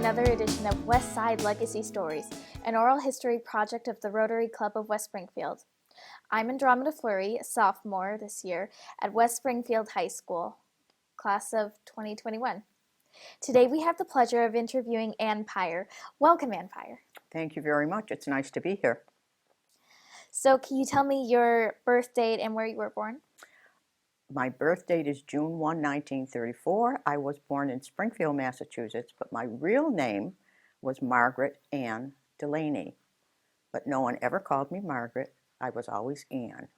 another edition of West Side Legacy Stories, an oral history project of the Rotary Club of West Springfield. I'm Andromeda Fleury, a sophomore this year at West Springfield High School, class of 2021. Today we have the pleasure of interviewing Ann Paier. Welcome, Ann Paier. Thank you very much. It's nice to be here. So can you tell me your birth date and where you were born? My birth date is June 1, 1934. I was born in Springfield, Massachusetts, but my real name was Margaret Ann Delaney. But no one ever called me Margaret. I was always Ann.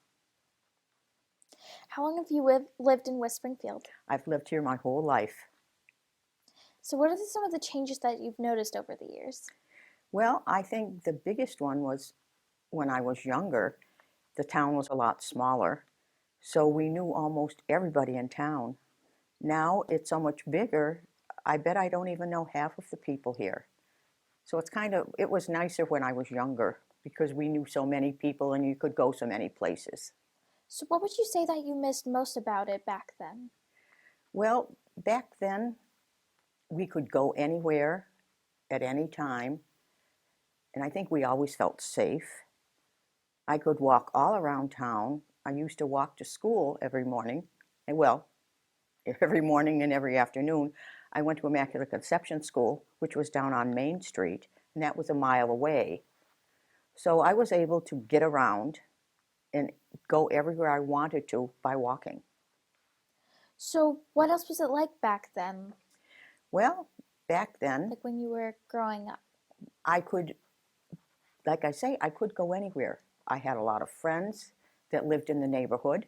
How long have you lived in West Springfield? I've lived here my whole life. So what are some of the changes that you've noticed over the years? Well, I think the biggest one was when I was younger, the town was a lot smaller, so we knew almost everybody in town. Now it's so much bigger, I bet I don't even know half of the people here. So it was nicer when I was younger because we knew so many people and you could go so many places. So what would you say that you missed most about it back then? Well, back then we could go anywhere at any time, and I think we always felt safe. I could walk all around town. I used to walk to school every morning, every morning and every afternoon. I went to Immaculate Conception School, which was down on Main Street, and that was a mile away. So I was able to get around and go everywhere I wanted to by walking. So what else was it like back then? Well, back then, Like when you were growing up? I could go anywhere. I had a lot of friends that lived in the neighborhood,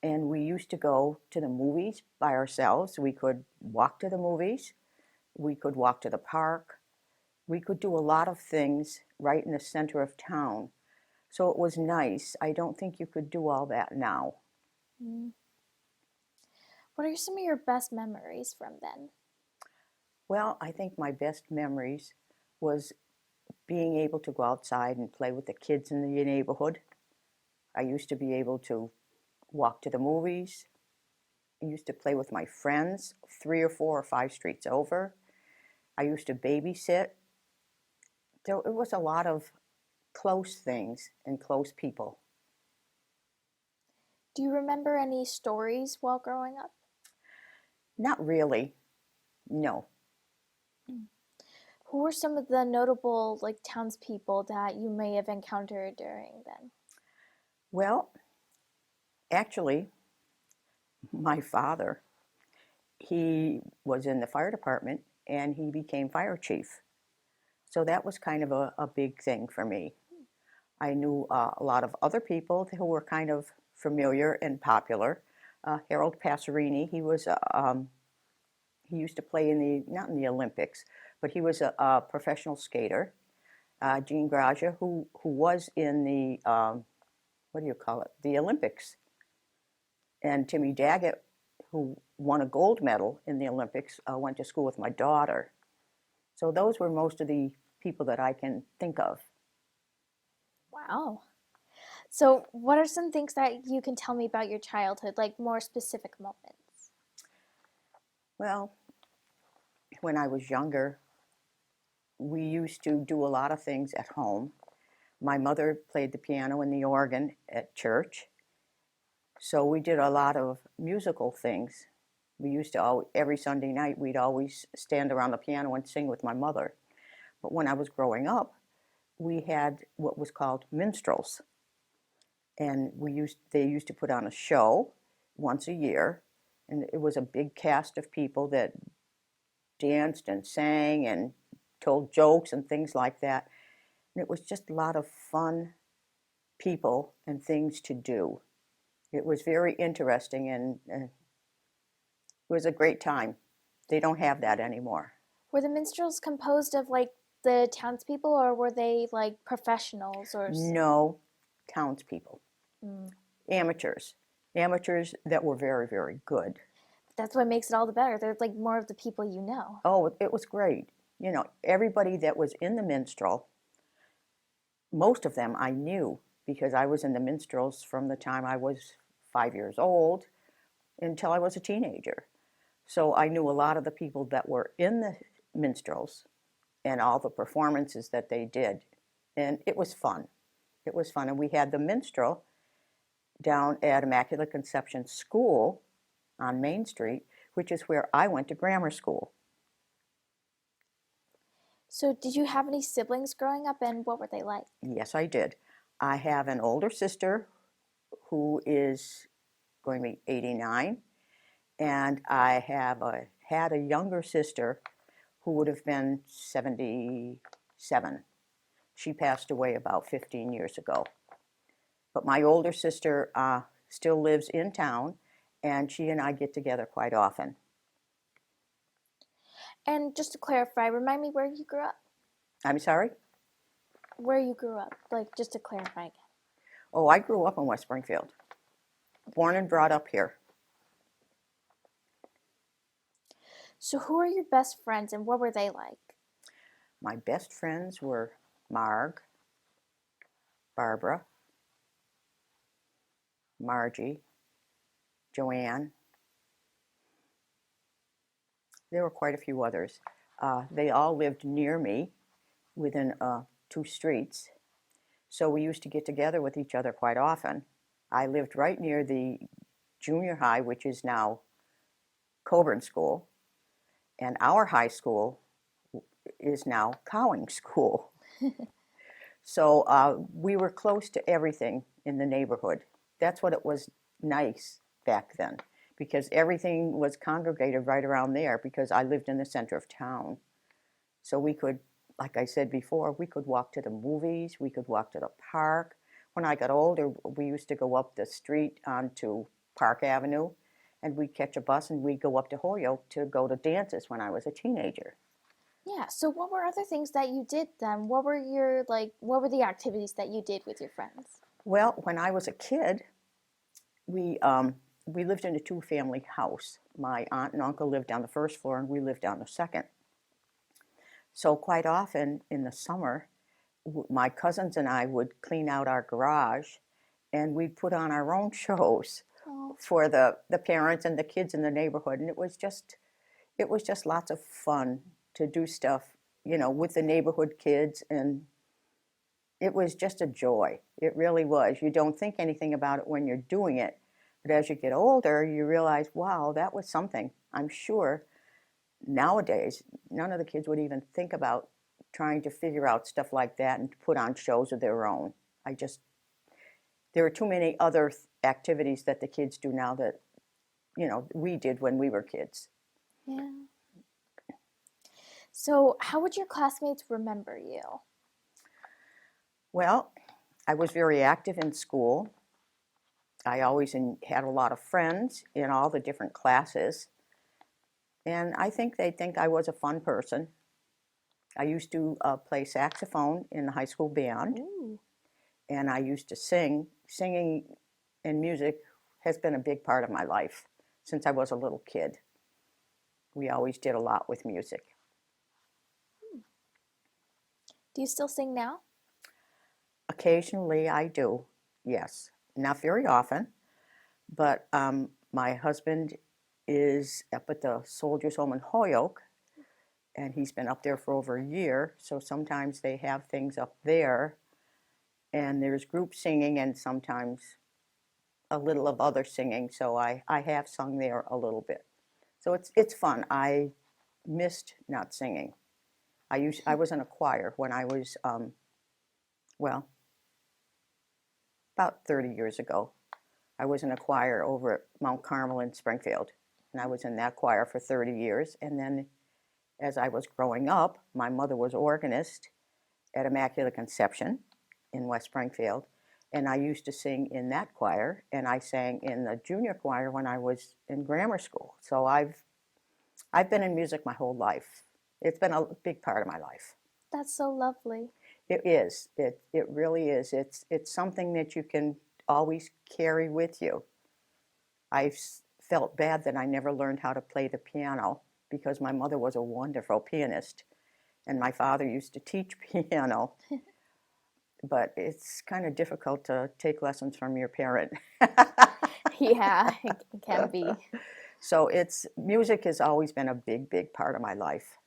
and we used to go to the movies by ourselves. We could walk to the movies. We could walk to the park. We could do a lot of things right in the center of town. So it was nice. I don't think you could do all that now. Mm. What are some of your best memories from then? Well, I think my best memories was being able to go outside and play with the kids in the neighborhood. I used to be able to walk to the movies. I used to play with my friends 3 or 4 or 5 streets over. I used to babysit. It was a lot of close things and close people. Do you remember any stories while growing up? Not really, no. Who were some of the notable townspeople that you may have encountered during then? Well, actually, my father, he was in the fire department and he became fire chief. So that was kind of a big thing for me. I knew a lot of other people who were kind of familiar and popular. Harold Passerini, he used to play not in the Olympics, but he was a professional skater. Jean Graja, who was in the, the Olympics. And Timmy Daggett, who won a gold medal in the Olympics, went to school with my daughter. So those were most of the people that I can think of. Wow. So what are some things that you can tell me about your childhood, like more specific moments? Well, when I was younger, we used to do a lot of things at home. My mother played the piano and the organ at church. So we did a lot of musical things. We used to, every Sunday night, we'd always stand around the piano and sing with my mother. But when I was growing up, we had what was called minstrels. And they used to put on a show once a year. And it was a big cast of people that danced and sang and told jokes and things like that. And it was just a lot of fun people and things to do. It was very interesting and it was a great time. They don't have that anymore. Were the minstrels composed of the townspeople, or were they professionals? Or No, townspeople. Mm. Amateurs that were very, very good. That's what makes it all the better. They're more of the people you know. Oh, it was great. Everybody that was in the minstrel, most of them I knew because I was in the minstrels from the time I was 5 years old until I was a teenager. So I knew a lot of the people that were in the minstrels and all the performances that they did. And it was fun. It was fun. And we had the minstrel down at Immaculate Conception School on Main Street, which is where I went to grammar school. So, did you have any siblings growing up, and what were they like? Yes, I did. I have an older sister who is going to be 89, and I had a younger sister who would have been 77. She passed away about 15 years ago. But my older sister still lives in town, and she and I get together quite often. And just to clarify, remind me where you grew up. I'm sorry? Where you grew up, like just to clarify again. Oh, I grew up in West Springfield. Born and brought up here. So, who are your best friends, and what were they like? My best friends were Marg, Barbara, Margie, Joanne. There were quite a few others. They all lived near me, within 2 streets. So we used to get together with each other quite often. I lived right near the junior high, which is now Coburn School, and our high school is now Cowing School. So we were close to everything in the neighborhood. That's what it was nice back then, because everything was congregated right around there, because I lived in the center of town. So we could, like I said before, we could walk to the movies, we could walk to the park. When I got older, we used to go up the street onto Park Avenue, and we'd catch a bus and we'd go up to Holyoke to go to dances when I was a teenager. Yeah, so what were other things that you did then? What were what were the activities that you did with your friends? Well, when I was a kid, we lived in a two-family house. My aunt and uncle lived on the first floor, and we lived on the second. So quite often in the summer, my cousins and I would clean out our garage, and we'd put on our own shows Oh, for the parents and the kids in the neighborhood. And it was just lots of fun to do stuff, with the neighborhood kids, and it was just a joy. It really was. You don't think anything about it when you're doing it, but as you get older, you realize, wow, that was something. I'm sure nowadays, none of the kids would even think about trying to figure out stuff like that and put on shows of their own. There are too many other activities that the kids do now that, we did when we were kids. yeah. So, how would your classmates remember you? Well, I was very active in school. I always had a lot of friends in all the different classes. And I think they think I was a fun person. I used to play saxophone in the high school band, Ooh. and I used to sing. Singing and music has been a big part of my life since I was a little kid. We always did a lot with music. Do you still sing now? Occasionally I do, yes. Not very often, but my husband is up at the Soldiers Home in Holyoke, and he's been up there for over a year, so sometimes they have things up there, and there's group singing and sometimes a little of other singing, so I have sung there a little bit. So it's fun. I missed not singing. I was in a choir when I was, well, about 30 years ago. I was in a choir over at Mount Carmel in Springfield, and I was in that choir for 30 years, and then as I was growing up, my mother was organist at Immaculate Conception in West Springfield, and I used to sing in that choir, and I sang in the junior choir when I was in grammar school. So I've been in music my whole life. It's been a big part of my life. That's so lovely. It is. It really is. It's something that you can always carry with you. I felt bad that I never learned how to play the piano because my mother was a wonderful pianist, and my father used to teach piano. But it's kind of difficult to take lessons from your parent. Yeah, it can be. So music has always been a big, big part of my life.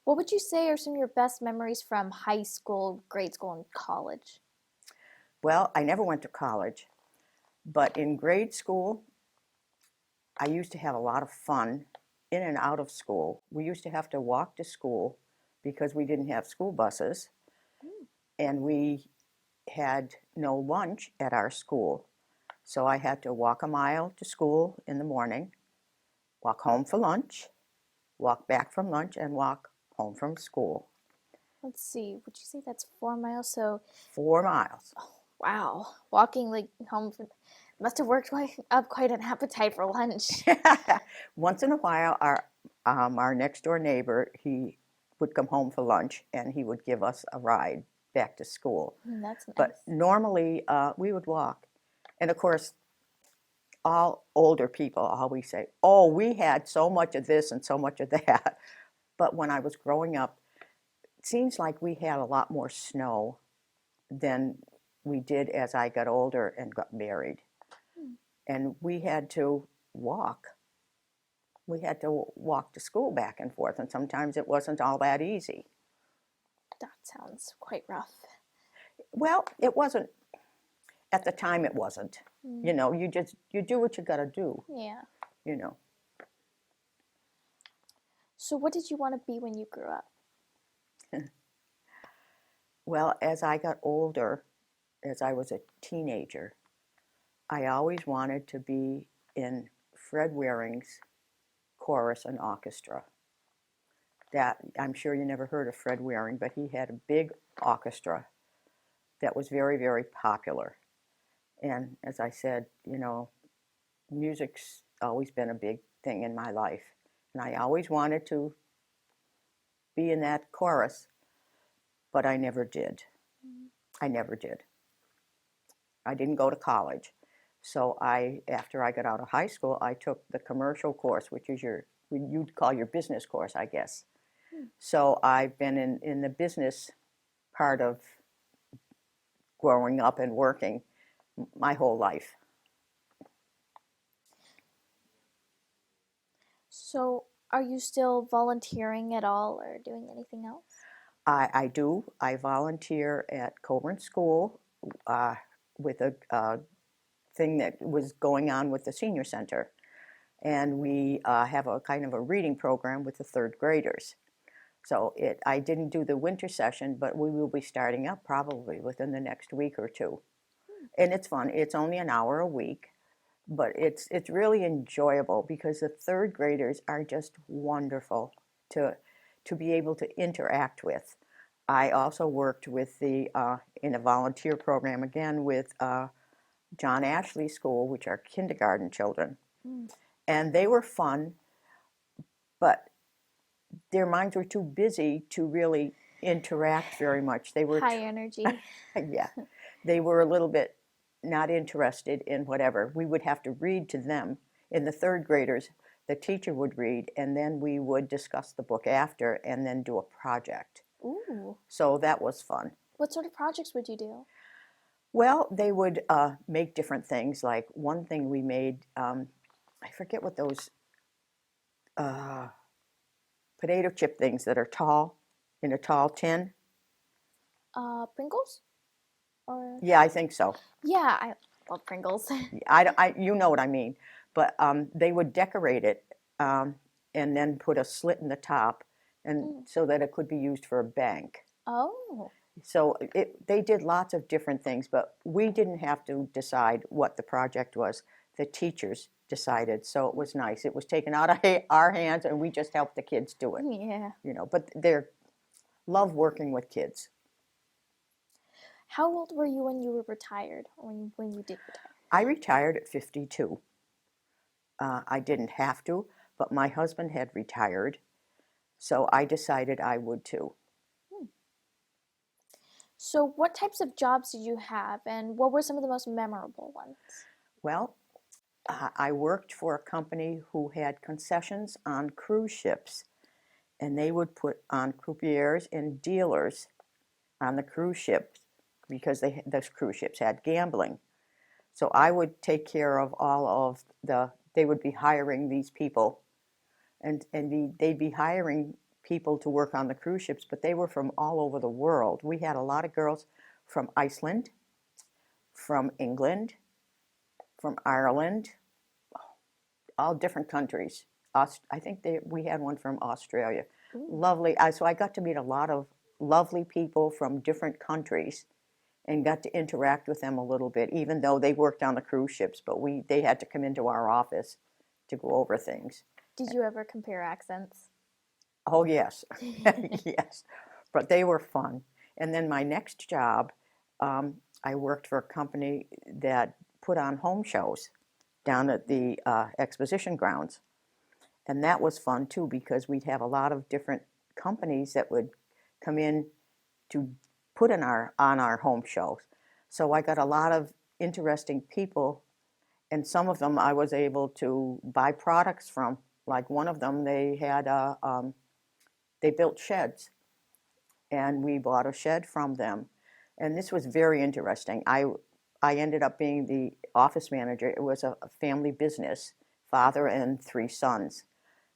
What would you say are some of your best memories from high school, grade school, and college? Well, I never went to college, but in grade school, I used to have a lot of fun in and out of school. We used to have to walk to school because we didn't have school buses, Mm. and we had no lunch at our school. So I had to walk a mile to school in the morning, walk home for lunch, walk back from lunch, and walk home from school. Let's see. Would you say that's 4 miles? So, 4 miles. wow, walking like home from, must have worked up quite an appetite for lunch. Once in a while, our next door neighbor, he would come home for lunch and he would give us a ride back to school. That's But nice. normally we would walk. And of course, all older people always say, oh, we had so much of this and so much of that. But when I was growing up, it seems like we had a lot more snow than we did as I got older and got married. Hmm. And we had to walk. We had to walk to school back and forth, and sometimes it wasn't all that easy. That sounds quite rough. Well, it wasn't. At the time, it wasn't. Mm. You know, you do what you got to do, Yeah. you know. So, what did you want to be when you grew up? Well, as I got older, as I was a teenager, I always wanted to be in Fred Waring's chorus and orchestra. That I'm sure you never heard of Fred Waring, but he had a big orchestra that was very, very popular. And as I said, you know, music's always been a big thing in my life. And I always wanted to be in that chorus, but I never did. Mm. I never did. I didn't go to college. So after I got out of high school, I took the commercial course, which is you'd call your business course, I guess. Hmm. So I've been in the business part of growing up and working my whole life. So, are you still volunteering at all or doing anything else? I do. I volunteer at Coburn School uh, with a thing that was going on with the senior center. And we have a kind of a reading program with the third graders. So I didn't do the winter session, but we will be starting up probably within the next week or two. Hmm. And it's fun. It's only an hour a week, but it's really enjoyable because the third graders are just wonderful to be able to interact with. I also worked with in a volunteer program again with John Ashley School, which are kindergarten children. Mm. And they were fun, but their minds were too busy to really interact very much. They were, High energy. yeah, they were a little bit not interested in whatever. We would have to read to them. In the third graders, the teacher would read, and then we would discuss the book after and then do a project. Ooh. So that was fun. What sort of projects would you do? Well, they would make different things. Like one thing we made, I forget what those uh, potato chip things that are tall, in a tall tin. Pringles? Or Yeah, I think so. yeah, I love Pringles. You know what I mean. But they would decorate it and then put a slit in the top, and Mm. so that it could be used for a bank. Oh. So they did lots of different things, but we didn't have to decide what the project was. The teachers decided, so it was nice. It was taken out of our hands, and we just helped the kids do it. Yeah. You know, but they love working with kids. How old were you when you were retired? Or when you did retire? I retired at 52. I didn't have to, but my husband had retired, so I decided I would too. Hmm. So, what types of jobs did you have, and what were some of the most memorable ones? Well, I worked for a company who had concessions on cruise ships, and they would put on croupiers and dealers on the cruise ships because those cruise ships had gambling. So I would take care of all of they would be hiring these people, and they'd be hiring people to work on the cruise ships, but they were from all over the world. We had a lot of girls from Iceland, from England, from Ireland, all different countries. I think we had one from Australia. Ooh. Lovely. So I got to meet a lot of lovely people from different countries and got to interact with them a little bit, even though they worked on the cruise ships, but they had to come into our office to go over things. Did you ever compare accents? Oh, yes. Yes. But they were fun. And then my next job, I worked for a company that put on home shows down at the exposition grounds. And that was fun too, because we'd have a lot of different companies that would come in to put on our home shows. So I got a lot of interesting people, and some of them I was able to buy products from. Like one of them, they built sheds, and we bought a shed from them. And this was very interesting. I ended up being the office manager. It was a family business, father and 3 sons.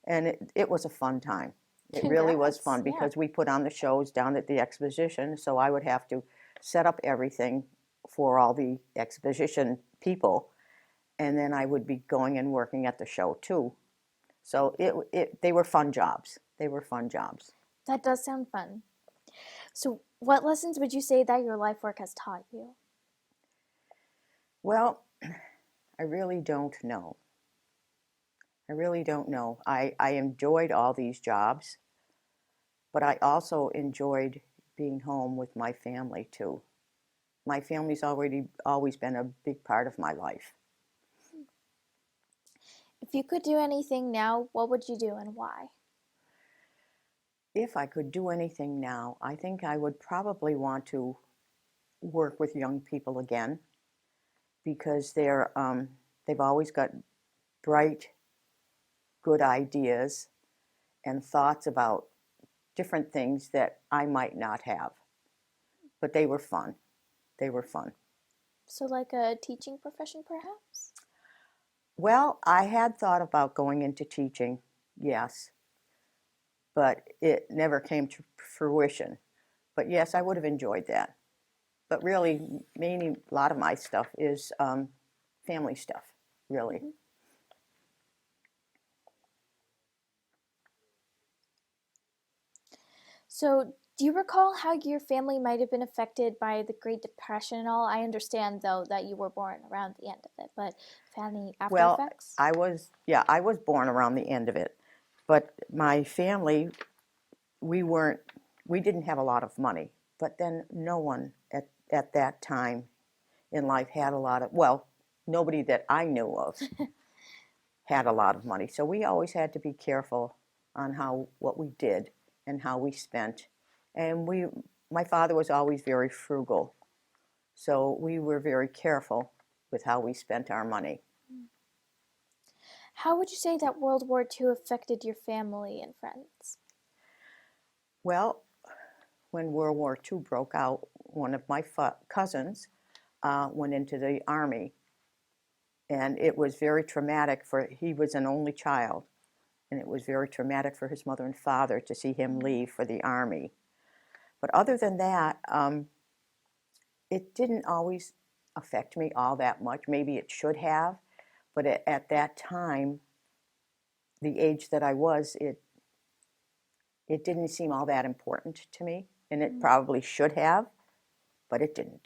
And it was a fun time. It really was Congrats. fun because we put on the shows down at the exposition, so I would have to set up everything for all the exposition people, and then I would be going and working at the show too. So they were fun jobs. They were fun jobs. That does sound fun. So, what lessons would you say that your life work has taught you? Well, I really don't know. I really don't know. I enjoyed all these jobs, but I also enjoyed being home with my family too. My family's always been a big part of my life. If you could do anything now, what would you do and why? If I could do anything now, I think I would probably want to work with young people again, because they've always got bright, good ideas and thoughts about different things that I might not have. But they were fun. They were fun. So, like a teaching profession, perhaps? Well, I had thought about going into teaching, yes, but it never came to fruition. But yes, I would have enjoyed that. But really, mainly a lot of my stuff is family stuff, really. Mm-hmm. So, do you recall how your family might have been affected by the Great Depression and all? I understand, though, that you were born around the end of it, but have any after Well, effects? I was born around the end of it, but my family, we weren't, we didn't have a lot of money. But then no one at that time in life had a lot of, well, nobody that I knew of had a lot of money. So we always had to be careful on what we did and how we spent. And my father was always very frugal. So we were very careful with how we spent our money. How would you say that World War II affected your family and friends? Well, when World War II broke out, one of my cousins went into the Army. And it was very traumatic he was an only child. And it was very traumatic for his mother and father to see him leave for the Army. But other than that, it didn't always affect me all that much. Maybe it should have, but at that time, the age that I was, it didn't seem all that important to me, and it probably should have, but it didn't.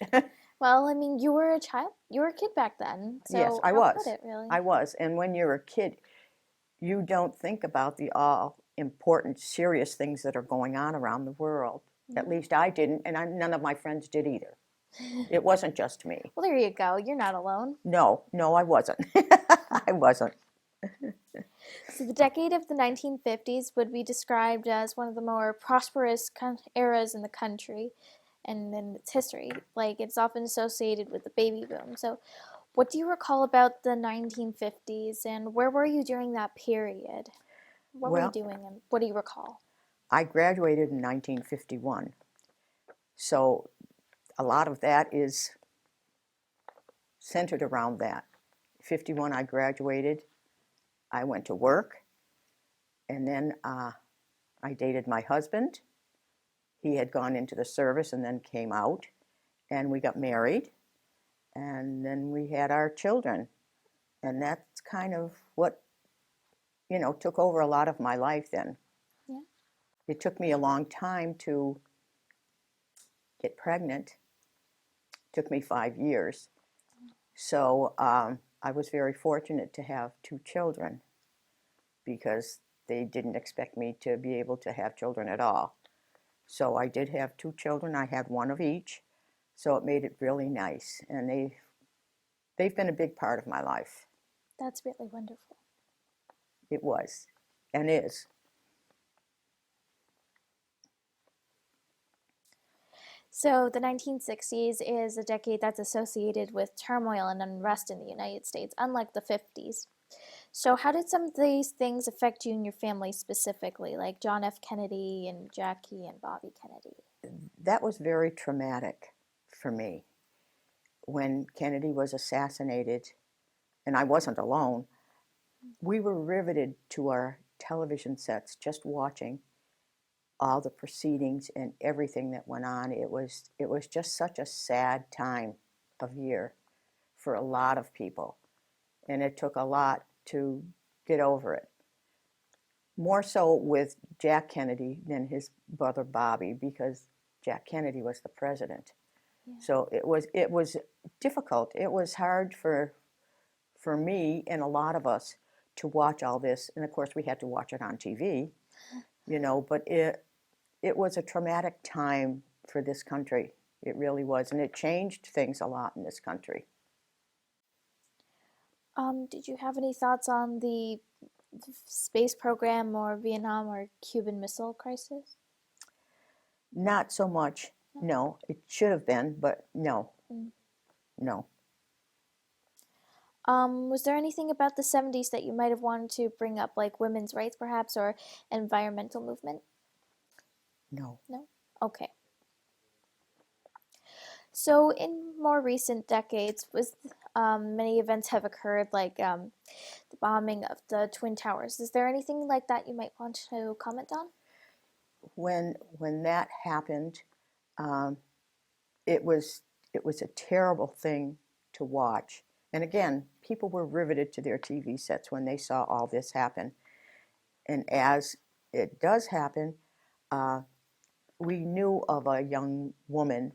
Well, I mean, you were a child. You were a kid back then. So Yes, I how was. could it really? I was. And when you're a kid, you don't think about the all important, serious things that are going on around the world. At least I didn't, and none of my friends did either. It wasn't just me. Well, there you go. You're not alone. No, I wasn't. I wasn't. So the decade of the 1950s would be described as one of the more prosperous eras in the country and in its history. Like, it's often associated with the baby boom. So what do you recall about the 1950s, and where were you during that period? What were you Well, doing, and what do you recall? I graduated in 1951. So a lot of that is centered around that. 51, I graduated. I went to work, and then I dated my husband. He had gone into the service and then came out, and we got married, and then we had our children. And that's kind of what, took over a lot of my life then. Yeah. It took me a long time to get pregnant. It took me 5 years. So I was very fortunate to have two children because they didn't expect me to be able to have children at all. So I did have two children. I had one of each. So it made it really nice. And they've been a big part of my life. That's really wonderful. It was and is. So, the 1960s is a decade that's associated with turmoil and unrest in the United States, unlike the 50s. So, how did some of these things affect you and your family specifically, like John F. Kennedy and Jackie and Bobby Kennedy? That was very traumatic for me. When Kennedy was assassinated, and I wasn't alone, we were riveted to our television sets just watching all the proceedings and everything that went on. It was just such a sad time of year for a lot of people, and it took a lot to get over it. More so with Jack Kennedy than his brother Bobby, because Jack Kennedy was the president. Yeah. So it was difficult. It was hard for me and a lot of us to watch all this, and of course we had to watch it on TV, but it was a traumatic time for this country. It really was, and it changed things a lot in this country. Did you have any thoughts on the space program or Vietnam or Cuban Missile Crisis? Not so much. No, it should have been, but no. Mm. No. Was there anything about the 70s that you might have wanted to bring up, like women's rights perhaps, or environmental movement? No. No? Okay. So, in more recent decades, many events have occurred, like the bombing of the Twin Towers. Is there anything like that you might want to comment on? When that happened, um, it was a terrible thing to watch. And again, people were riveted to their TV sets when they saw all this happen. And as it does happen, we knew of a young woman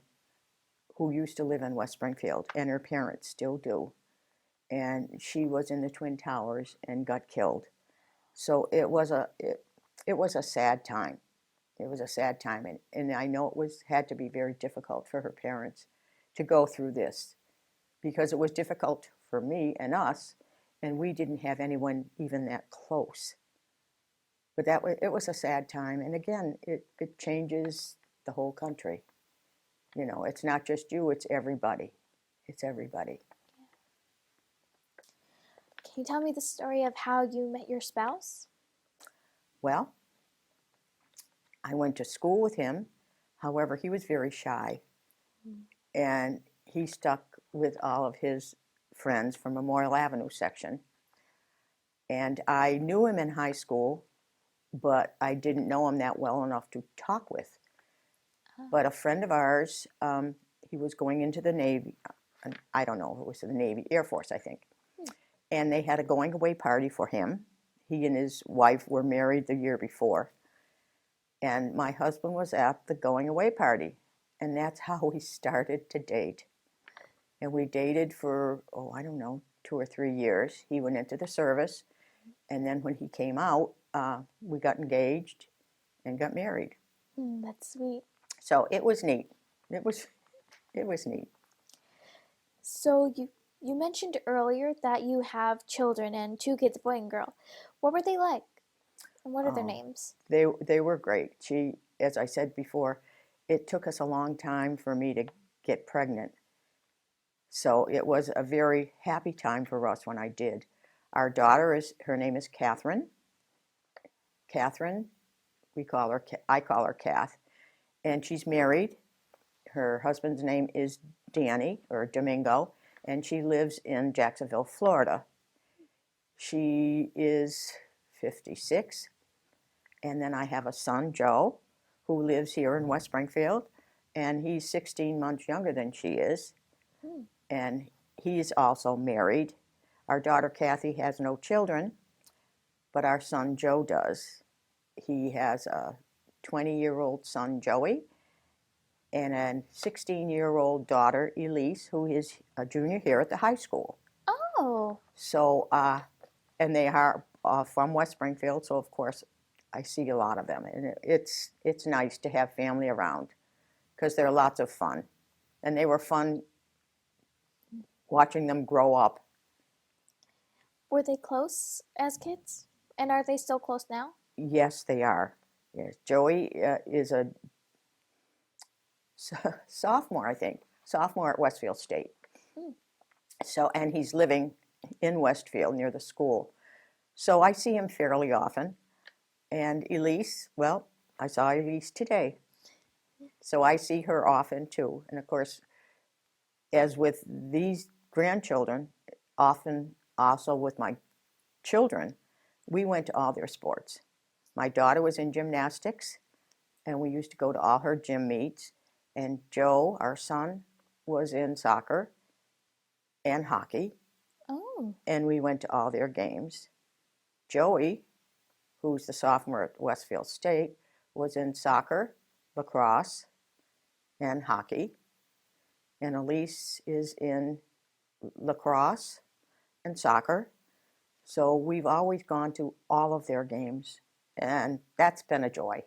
who used to live in West Springfield, and her parents still do. And she was in the Twin Towers and got killed. So it was a sad time. It was a sad time, and I know it had to be very difficult for her parents to go through this, because it was difficult for me and us, and we didn't have anyone even that close. But it was a sad time, and again, it changes the whole country. It's not just you, it's everybody. It's everybody. Can you tell me the story of how you met your spouse? Well, I went to school with him. However, he was very shy, and he stuck with all of his friends from Memorial Avenue section. And I knew him in high school, but I didn't know him that well enough to talk with. But a friend of ours, he was going into the Navy. I don't know if it was the Navy, Air Force, I think. And they had a going away party for him. He and his wife were married the year before. And my husband was at the going away party. And that's how we started to date. And we dated for, I don't know, 2 or 3 years. He went into the service. And then when he came out, we got engaged and got married. That's sweet. So it was neat. It was neat. So you mentioned earlier that you have children and 2 kids, a boy and girl. What were they like? And what are their names? They were great. As I said before, it took us a long time for me to get pregnant. So it was a very happy time for us when I did. Our daughter her name is Catherine. Catherine, I call her Kath, and she's married. Her husband's name is Danny, or Domingo, and she lives in Jacksonville, Florida. She is 56, And then I have a son, Joe, who lives here in West Springfield, and he's 16 months younger than she is. Hmm. And he's also married. Our daughter, Kathy, has no children, but our son, Joe, does. He has a 20-year-old son, Joey, and a 16-year-old daughter, Elise, who is a junior here at the high school. Oh, So, and they are from West Springfield, so of course I see a lot of them, and it's nice to have family around because they're lots of fun, and they were fun watching them grow up. were they close as kids? And are they still close now? Yes, they are. Yes, Joey is a sophomore, I think, sophomore at Westfield State. Hmm. So, and he's living in Westfield near the school. So I see him fairly often. And Elise, well, I saw Elise today. So I see her often too. And of course, as with these grandchildren, often also with my children, we went to all their sports. My daughter was in gymnastics, and we used to go to all her gym meets. And Joe, our son, was in soccer and hockey, Oh, and we went to all their games. Joey, who's the sophomore at Westfield State, was in soccer, lacrosse, and hockey. And Elise is in lacrosse and soccer. So we've always gone to all of their games, and that's been a joy.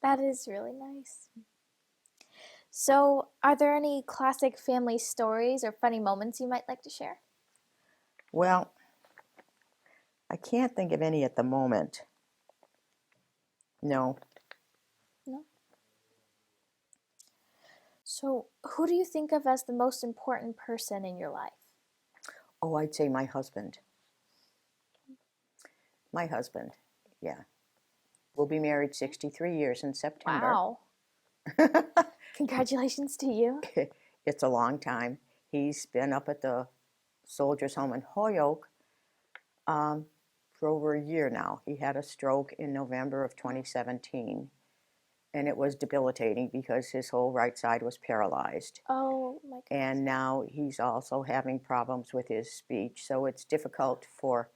that is really nice. So, are there any classic family stories or funny moments you might like to share? Well, I can't think of any at the moment. No. No? So, who do you think of as the most important person in your life? Oh, I'd say my husband. My husband, yeah. We'll be married 63 years in September. Wow. Congratulations to you. It's a long time. He's been up at the Soldiers Home in Holyoke for over a year now. He had a stroke in November of 2017, and it was debilitating because his whole right side was paralyzed. Oh my goodness. And now he's also having problems with his speech, so it's difficult for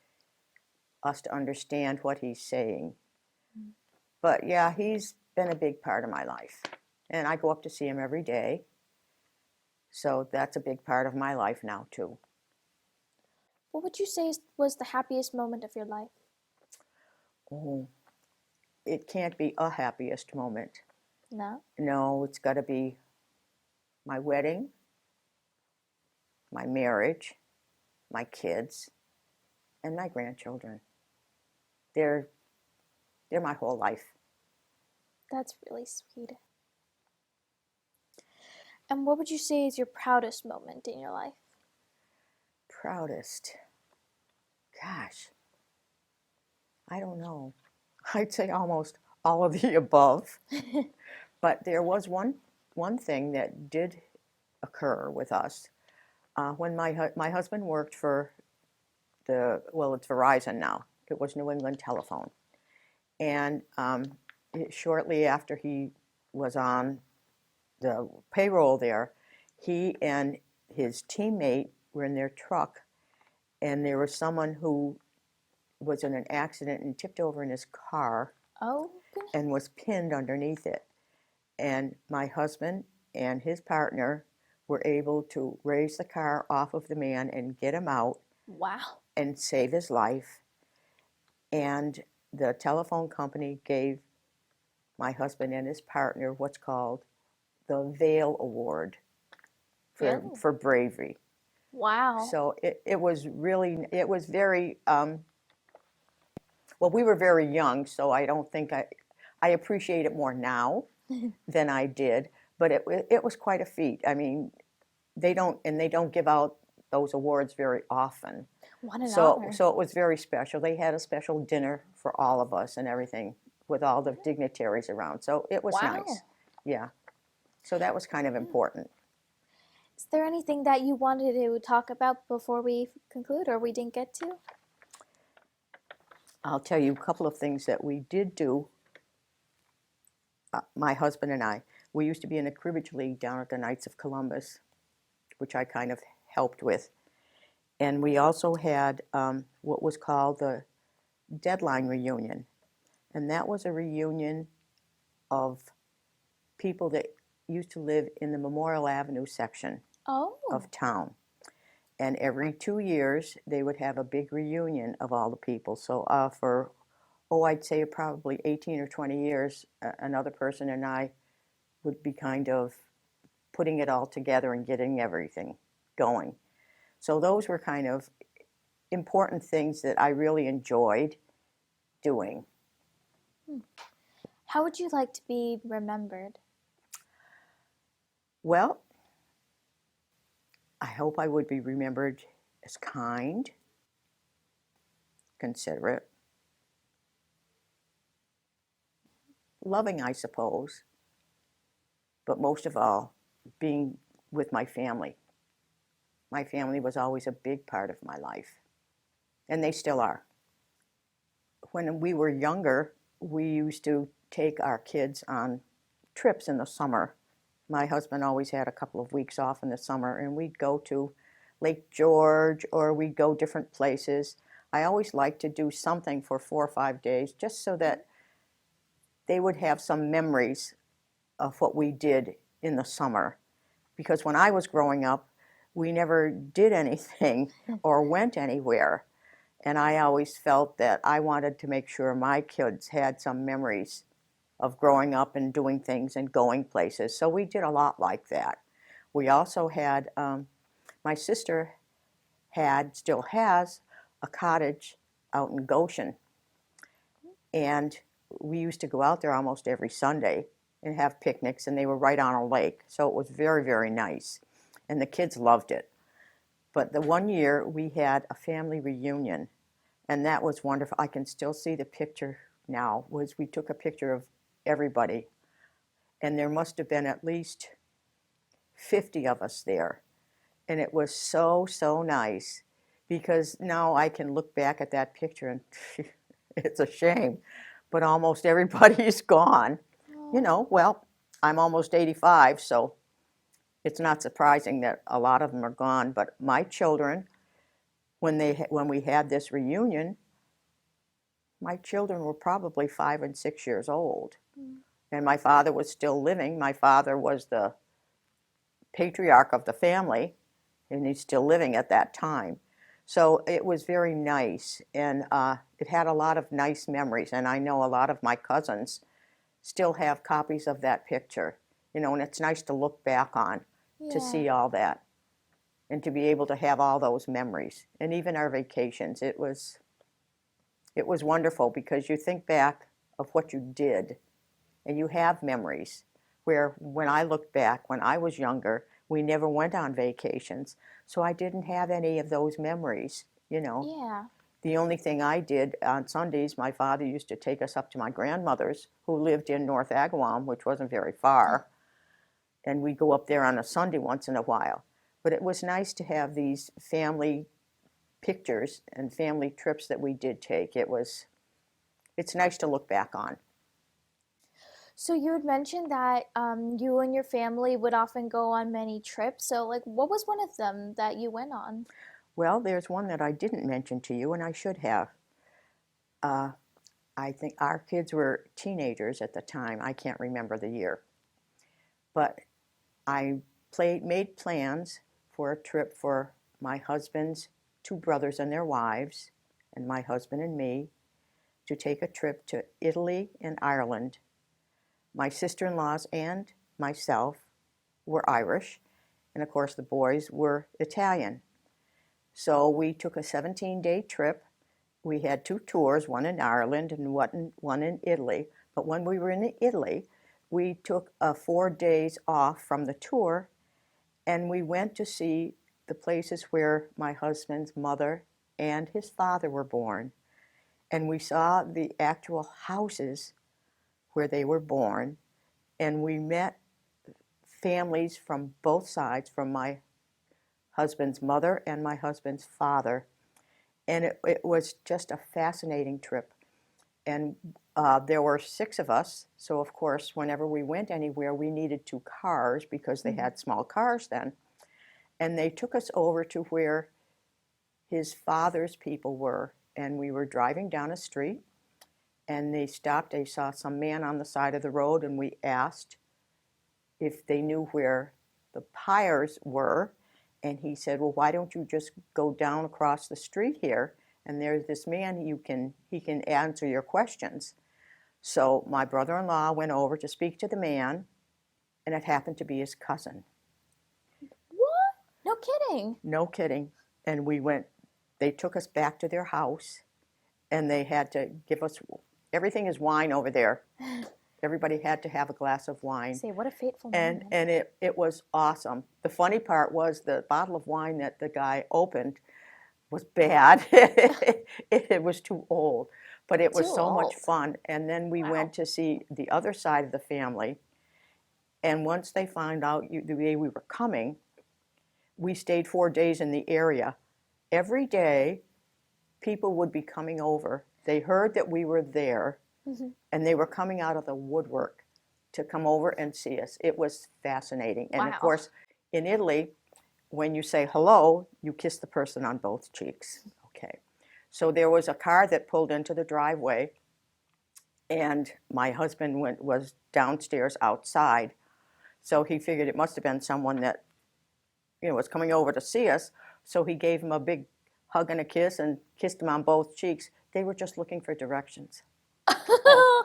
us to understand what he's saying. But yeah, he's been a big part of my life. And I go up to see him every day. So that's a big part of my life now, too. What would you say was the happiest moment of your life? Oh, it can't be a happiest moment. No? No, it's got to be my wedding, my marriage, my kids, and my grandchildren. They're my whole life. That's really sweet. And what would you say is your proudest moment in your life? Proudest. Gosh, I don't know. I'd say almost all of the above. But there was one thing that did occur with us when my husband worked for it's Verizon now. It was New England Telephone, and shortly after he was on the payroll there, he and his teammate were in their truck, and there was someone who was in an accident and tipped over in his car Oh, goodness. and was pinned underneath it. And my husband and his partner were able to raise the car off of the man and get him out Wow. and save his life. And the telephone company gave my husband and his partner what's called the Vail Award Really? for bravery. Wow. So it was very, well, we were very young, so I don't think I appreciate it more now than I did, but it was quite a feat. I mean, they don't give out those awards very often. What an So honor. it was very special. They had a special dinner for all of us and everything with all the dignitaries around. So it was Wow. nice. Yeah. So that was kind of important. Is there anything that you wanted to talk about before we conclude or we didn't get to? I'll tell you a couple of things that we did do, my husband and I. We used to be in a cribbage league down at the Knights of Columbus, which I kind of helped with. And we also had what was called the Deadline Reunion. And that was a reunion of people that used to live in the Memorial Avenue section Oh, of town. And every 2 years, they would have a big reunion of all the people. So for, I'd say probably 18 or 20 years, another person and I would be kind of putting it all together and getting everything going. So those were kind of important things that I really enjoyed doing. how would you like to be remembered? Well, I hope I would be remembered as kind, considerate, loving, I suppose, but most of all, being with my family. My family was always a big part of my life, and they still are. When we were younger, we used to take our kids on trips in the summer. My husband always had a couple of weeks off in the summer, and we'd go to Lake George or we'd go different places. I always liked to do something for 4 or 5 days just so that they would have some memories of what we did in the summer. Because when I was growing up, we never did anything or went anywhere. And I always felt that I wanted to make sure my kids had some memories of growing up and doing things and going places. So we did a lot like that. We also had, my sister still has, a cottage out in Goshen. And we used to go out there almost every Sunday and have picnics, and they were right on a lake. So it was very, very nice. And the kids loved it. But the one year we had a family reunion, and that was wonderful. I can still see the picture now. We took a picture of everybody, and there must have been at least 50 of us there. And it was so, so nice, because now I can look back at that picture and it's a shame, but almost everybody's gone. You know, well, I'm almost 85, so it's not surprising that a lot of them are gone. But my children, when we had this reunion, my children were probably 5 and 6 years old. And my father was still living. My father was the patriarch of the family, and he's still living at that time. So it was very nice, and it had a lot of nice memories. And I know a lot of my cousins still have copies of that picture, you know, and it's nice to look back on, to see all that, and to be able to have all those memories. And even our vacations, it was wonderful, because you think back of what you did, and you have memories. Where when I look back, when I was younger, we never went on vacations, so I didn't have any of those memories, you know. Yeah. The only thing I did on Sundays, my father used to take us up to my grandmother's, who lived in North Agawam, which wasn't very far, and we'd go up there on a Sunday once in a while. But it was nice to have these family pictures and family trips that we did take. It's nice to look back on. So you had mentioned that you and your family would often go on many trips. So, like, what was one of them that you went on? Well, there's one that I didn't mention to you, and I should have. I think our kids were teenagers at the time. I can't remember the year. But I made plans for a trip for my husband's two brothers and their wives, and my husband and me, to take a trip to Italy and Ireland. My sister-in-laws and myself were Irish, and of course the boys were Italian. So we took a 17-day trip. We had two tours, one in Ireland and one in Italy. But when we were in Italy, we took 4 days off from the tour, and we went to see the places where my husband's mother and his father were born. And we saw the actual houses where they were born, and we met families from both sides, from my husband's mother and my husband's father. And it was just a fascinating trip. And there were 6 of us, so of course, whenever we went anywhere, we needed 2 cars because they had small cars then. And they took us over to where his father's people were, and we were driving down a street, and they stopped. They saw some man on the side of the road, and we asked if they knew where the Paiers were, and he said, well, why don't you just go down across the street here, and there's this man, he can answer your questions. So my brother-in-law went over to speak to the man, and it happened to be his cousin. What? No kidding. No kidding. And we went, they took us back to their house, and they had to give us, everything is wine over there. Everybody had to have a glass of wine. Say, what a fateful And moment. and it was awesome. The funny part was the bottle of wine that the guy opened was bad. It was too old, but it was Too so much old. fun. And then we Wow. went to see the other side of the family. And once they found out the day we were coming, we stayed 4 days in the area. Every day, people would be coming over. They heard that we were there, and they were coming out of the woodwork to come over and see us. It was fascinating. And Wow. of course, in Italy, when you say hello, you kiss the person on both cheeks. Okay. So there was a car that pulled into the driveway, and my husband was downstairs outside. So he figured it must have been someone that was coming over to see us. So he gave him a big hug and a kiss and kissed him on both cheeks. They were just looking for directions. No.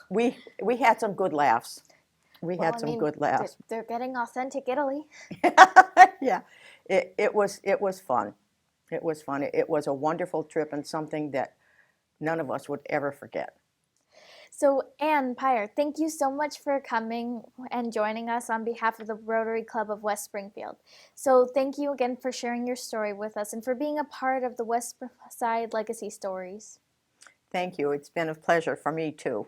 We had some good laughs. We Well, had I some mean, good laughs. they're getting authentic Italy. Yeah, it was fun. It was fun. It was a wonderful trip and something that none of us would ever forget. So, Anne Paier, thank you so much for coming and joining us on behalf of the Rotary Club of West Springfield. So, thank you again for sharing your story with us and for being a part of the West Side Legacy Stories. Thank you. It's been a pleasure for me too.